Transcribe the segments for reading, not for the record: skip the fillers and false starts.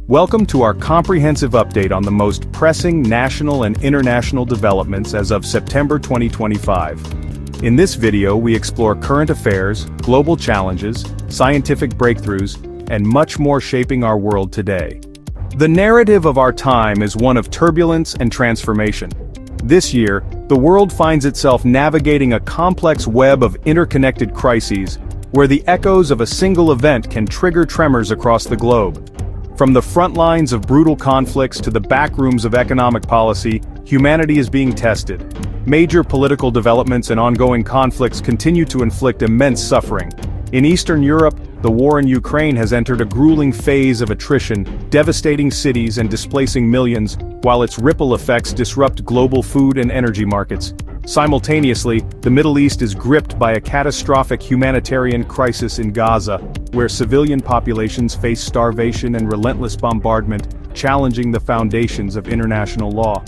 Welcome to our comprehensive update on the most pressing national and international developments as of September 2025. In this video, we explore current affairs, global challenges, scientific breakthroughs, and much more shaping our world today. The narrative of our time is one of turbulence and transformation. This year, the world finds itself navigating a complex web of interconnected crises, where the echoes of a single event can trigger tremors across the globe. From the front lines of brutal conflicts to the backrooms of economic policy, humanity is being tested. Major political developments and ongoing conflicts continue to inflict immense suffering. In Eastern Europe, the war in Ukraine has entered a grueling phase of attrition, devastating cities and displacing millions, while its ripple effects disrupt global food and energy markets. Simultaneously, the Middle East is gripped by a catastrophic humanitarian crisis in Gaza, where civilian populations face starvation and relentless bombardment, challenging the foundations of international law.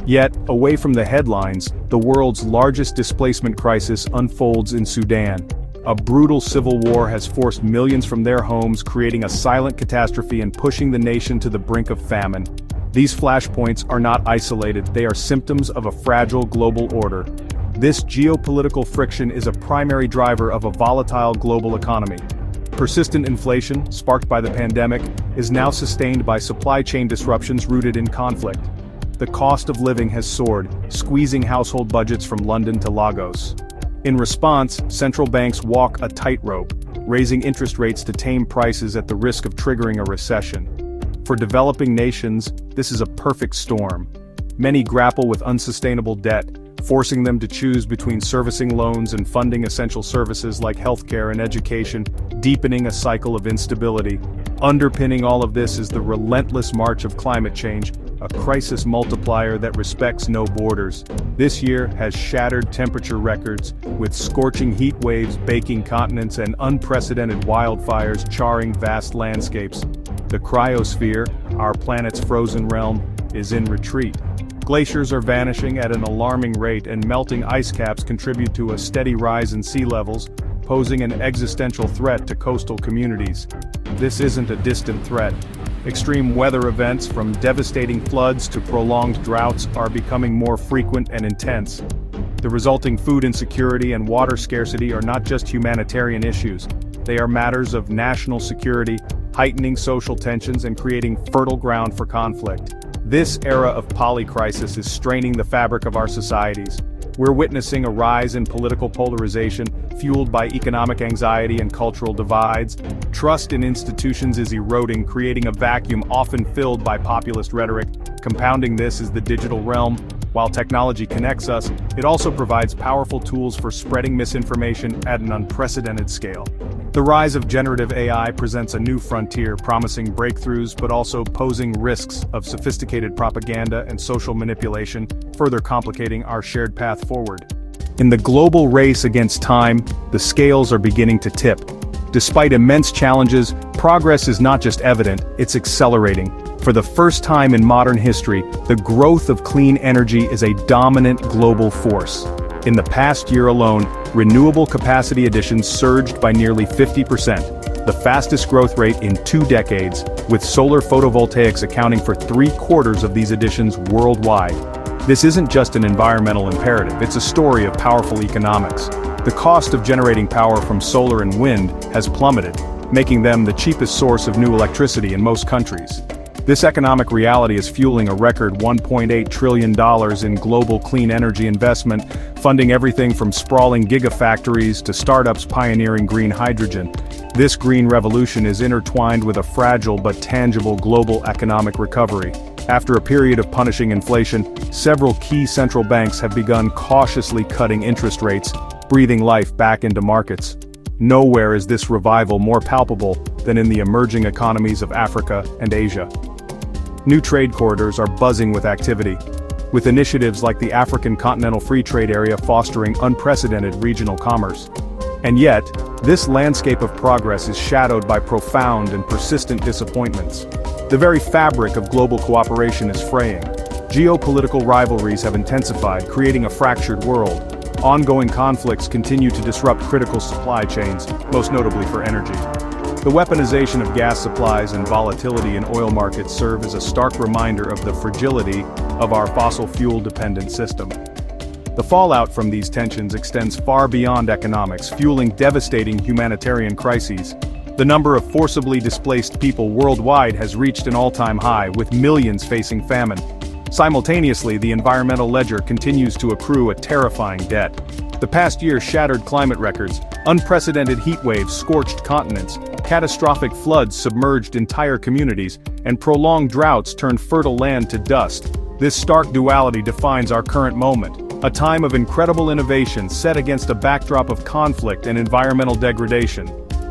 Yet, away from the headlines, the world's largest displacement crisis unfolds in Sudan. A brutal civil war has forced millions from their homes, creating a silent catastrophe and pushing the nation to the brink of famine. These flashpoints are not isolated, they are symptoms of a fragile global order. This geopolitical friction is a primary driver of a volatile global economy. Persistent inflation, sparked by the pandemic, is now sustained by supply chain disruptions rooted in conflict. The cost of living has soared, squeezing household budgets from London to Lagos. In response, central banks walk a tightrope, raising interest rates to tame prices at the risk of triggering a recession. For developing nations, this is a perfect storm. Many grapple with unsustainable debt, forcing them to choose between servicing loans and funding essential services like healthcare and education, deepening a cycle of instability. Underpinning all of this is the relentless march of climate change, a crisis multiplier that respects no borders. This year has shattered temperature records, with scorching heat waves baking continents and unprecedented wildfires charring vast landscapes. The cryosphere, our planet's frozen realm, is in retreat. Glaciers are vanishing at an alarming rate, and melting ice caps contribute to a steady rise in sea levels, posing an existential threat to coastal communities. This isn't a distant threat. Extreme weather events, from devastating floods to prolonged droughts, are becoming more frequent and intense. The resulting food insecurity and water scarcity are not just humanitarian issues. They are matters of national security, heightening social tensions and creating fertile ground for conflict. This era of polycrisis is straining the fabric of our societies. We're witnessing a rise in political polarization, fueled by economic anxiety and cultural divides. Trust in institutions is eroding, creating a vacuum often filled by populist rhetoric. Compounding this is the digital realm. While technology connects us, it also provides powerful tools for spreading misinformation at an unprecedented scale. The rise of generative AI presents a new frontier, promising breakthroughs but also posing risks of sophisticated propaganda and social manipulation, further complicating our shared path forward. In the global race against time, the scales are beginning to tip. Despite immense challenges, progress is not just evident, it's accelerating. For the first time in modern history, the growth of clean energy is a dominant global force. In the past year alone, renewable capacity additions surged by nearly 50%, the fastest growth rate in 2 decades, with solar photovoltaics accounting for 3/4 of these additions worldwide. This isn't just an environmental imperative, it's a story of powerful economics. The cost of generating power from solar and wind has plummeted, making them the cheapest source of new electricity in most countries. This economic reality is fueling a record $1.8 trillion in global clean energy investment, funding everything from sprawling gigafactories to startups pioneering green hydrogen. This green revolution is intertwined with a fragile but tangible global economic recovery. After a period of punishing inflation, several key central banks have begun cautiously cutting interest rates, breathing life back into markets. Nowhere is this revival more palpable than in the emerging economies of Africa and Asia. New trade corridors are buzzing with activity, with initiatives like the African Continental Free Trade Area fostering unprecedented regional commerce. And yet, this landscape of progress is shadowed by profound and persistent disappointments. The very fabric of global cooperation is fraying. Geopolitical rivalries have intensified, creating a fractured world. Ongoing conflicts continue to disrupt critical supply chains, most notably for energy. The weaponization of gas supplies and volatility in oil markets serve as a stark reminder of the fragility of our fossil fuel-dependent system. The fallout from these tensions extends far beyond economics, fueling devastating humanitarian crises. The number of forcibly displaced people worldwide has reached an all-time high, with millions facing famine. Simultaneously, the environmental ledger continues to accrue a terrifying debt. The past year shattered climate records, unprecedented heat waves scorched continents, catastrophic floods submerged entire communities, and prolonged droughts turned fertile land to dust. This stark duality defines our current moment, a time of incredible innovation set against a backdrop of conflict and environmental degradation.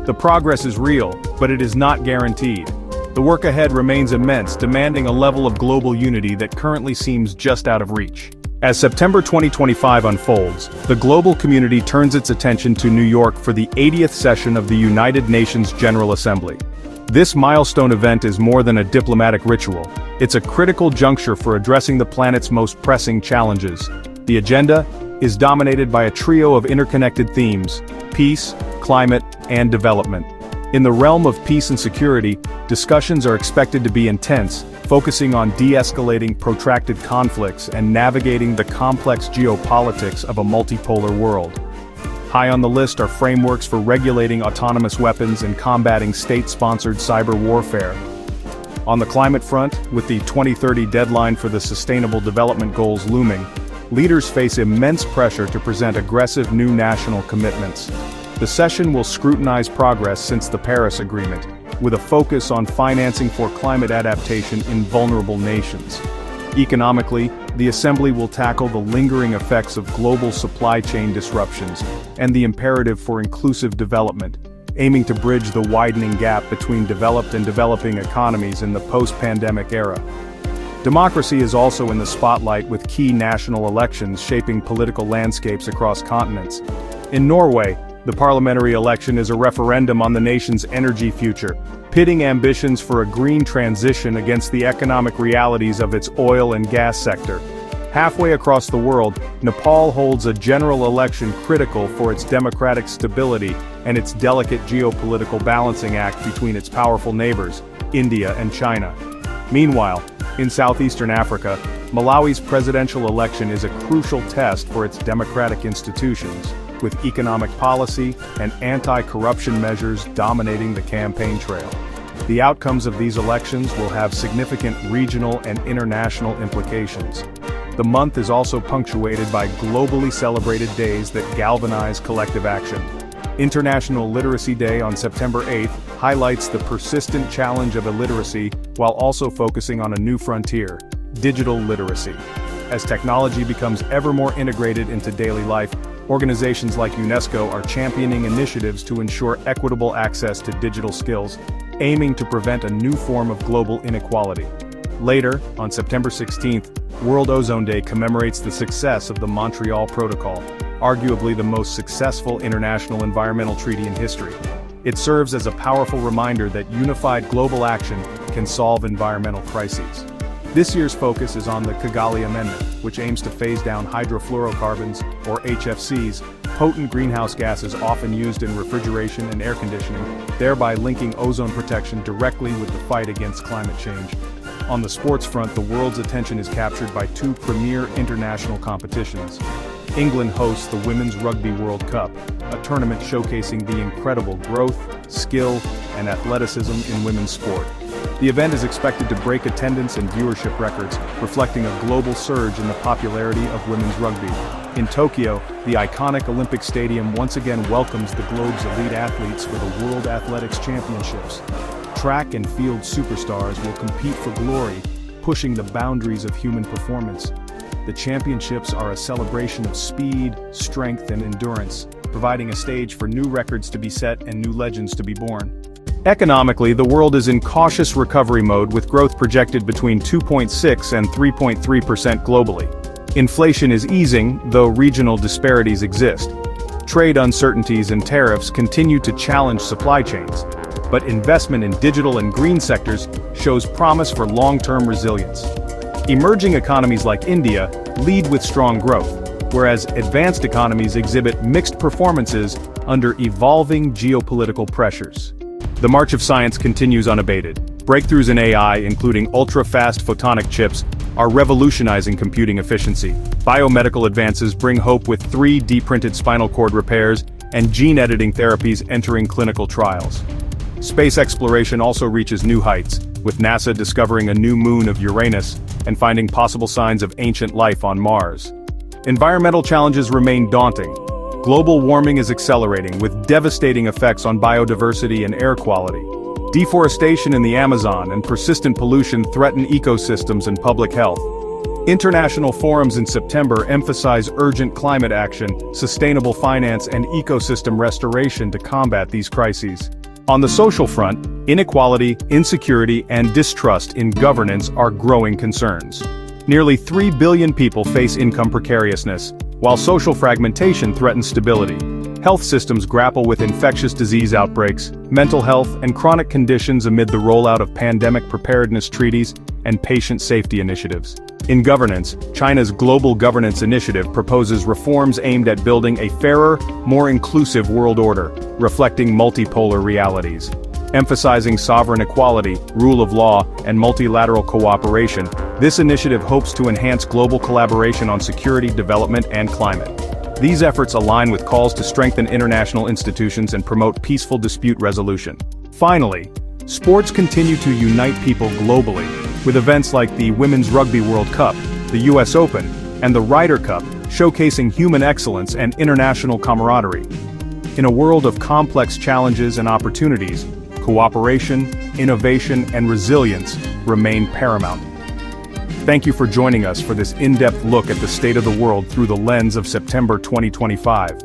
The progress is real, but it is not guaranteed. The work ahead remains immense, demanding a level of global unity that currently seems just out of reach. As September 2025 unfolds, the global community turns its attention to New York for the 80th session of the United Nations General Assembly. This milestone event is more than a diplomatic ritual. It's a critical juncture for addressing the planet's most pressing challenges. The agenda is dominated by a trio of interconnected themes: peace, climate, and development. In the realm of peace and security, discussions are expected to be intense, focusing on de-escalating protracted conflicts and navigating the complex geopolitics of a multipolar world. High on the list are frameworks for regulating autonomous weapons and combating state-sponsored cyber warfare. On the climate front, with the 2030 deadline for the Sustainable Development Goals looming, leaders face immense pressure to present aggressive new national commitments. The session will scrutinize progress since the Paris Agreement, with a focus on financing for climate adaptation in vulnerable nations. Economically, the Assembly will tackle the lingering effects of global supply chain disruptions and the imperative for inclusive development, aiming to bridge the widening gap between developed and developing economies in the post-pandemic era. Democracy is also in the spotlight, with key national elections shaping political landscapes across continents. In Norway, the parliamentary election is a referendum on the nation's energy future, pitting ambitions for a green transition against the economic realities of its oil and gas sector. Halfway across the world, Nepal holds a general election critical for its democratic stability and its delicate geopolitical balancing act between its powerful neighbors, India and China. Meanwhile, in southeastern Africa, Malawi's presidential election is a crucial test for its democratic institutions, with economic policy and anti-corruption measures dominating the campaign trail. The outcomes of these elections will have significant regional and international implications. The month is also punctuated by globally celebrated days that galvanize collective action. International Literacy Day on September 8th highlights the persistent challenge of illiteracy while also focusing on a new frontier: digital literacy. As technology becomes ever more integrated into daily life, organizations like UNESCO are championing initiatives to ensure equitable access to digital skills, aiming to prevent a new form of global inequality. Later, on September 16th, World Ozone Day commemorates the success of the Montreal Protocol, arguably the most successful international environmental treaty in history. It serves as a powerful reminder that unified global action can solve environmental crises. This year's focus is on the Kigali Amendment, which aims to phase down hydrofluorocarbons, or HFCs, potent greenhouse gases often used in refrigeration and air conditioning, thereby linking ozone protection directly with the fight against climate change. On the sports front, the world's attention is captured by two premier international competitions. England hosts the Women's Rugby World Cup, a tournament showcasing the incredible growth, skill, and athleticism in women's sport. The event is expected to break attendance and viewership records, reflecting a global surge in the popularity of women's rugby. In Tokyo, the iconic Olympic Stadium once again welcomes the globe's elite athletes for the World Athletics Championships. Track and field superstars will compete for glory, pushing the boundaries of human performance. The championships are a celebration of speed, strength, and endurance, providing a stage for new records to be set and new legends to be born. Economically, the world is in cautious recovery mode, with growth projected between 2.6 and 3.3% globally. Inflation is easing, though regional disparities exist. Trade uncertainties and tariffs continue to challenge supply chains, but investment in digital and green sectors shows promise for long-term resilience. Emerging economies like India lead with strong growth, whereas advanced economies exhibit mixed performances under evolving geopolitical pressures. The march of science continues unabated. Breakthroughs in AI, including ultra-fast photonic chips, are revolutionizing computing efficiency. Biomedical advances bring hope with 3D-printed spinal cord repairs and gene-editing therapies entering clinical trials. Space exploration also reaches new heights, with NASA discovering a new moon of Uranus and finding possible signs of ancient life on Mars. Environmental challenges remain daunting. Global warming is accelerating, with devastating effects on biodiversity and air quality. Deforestation in the Amazon and persistent pollution threaten ecosystems and public health. International forums in September emphasize urgent climate action, sustainable finance, and ecosystem restoration to combat these crises. On the social front, inequality, insecurity, and distrust in governance are growing concerns. Nearly 3 billion people face income precariousness, while social fragmentation threatens stability. Health systems grapple with infectious disease outbreaks, mental health, and chronic conditions amid the rollout of pandemic preparedness treaties and patient safety initiatives. In governance, China's Global Governance Initiative proposes reforms aimed at building a fairer, more inclusive world order, reflecting multipolar realities. Emphasizing sovereign equality, rule of law, and multilateral cooperation, this initiative hopes to enhance global collaboration on security, development, and climate. These efforts align with calls to strengthen international institutions and promote peaceful dispute resolution. Finally, sports continue to unite people globally, with events like the Women's Rugby World Cup, the US Open, and the Ryder Cup showcasing human excellence and international camaraderie. In a world of complex challenges and opportunities, cooperation, innovation, and resilience remain paramount. Thank you for joining us for this in-depth look at the state of the world through the lens of September 2025.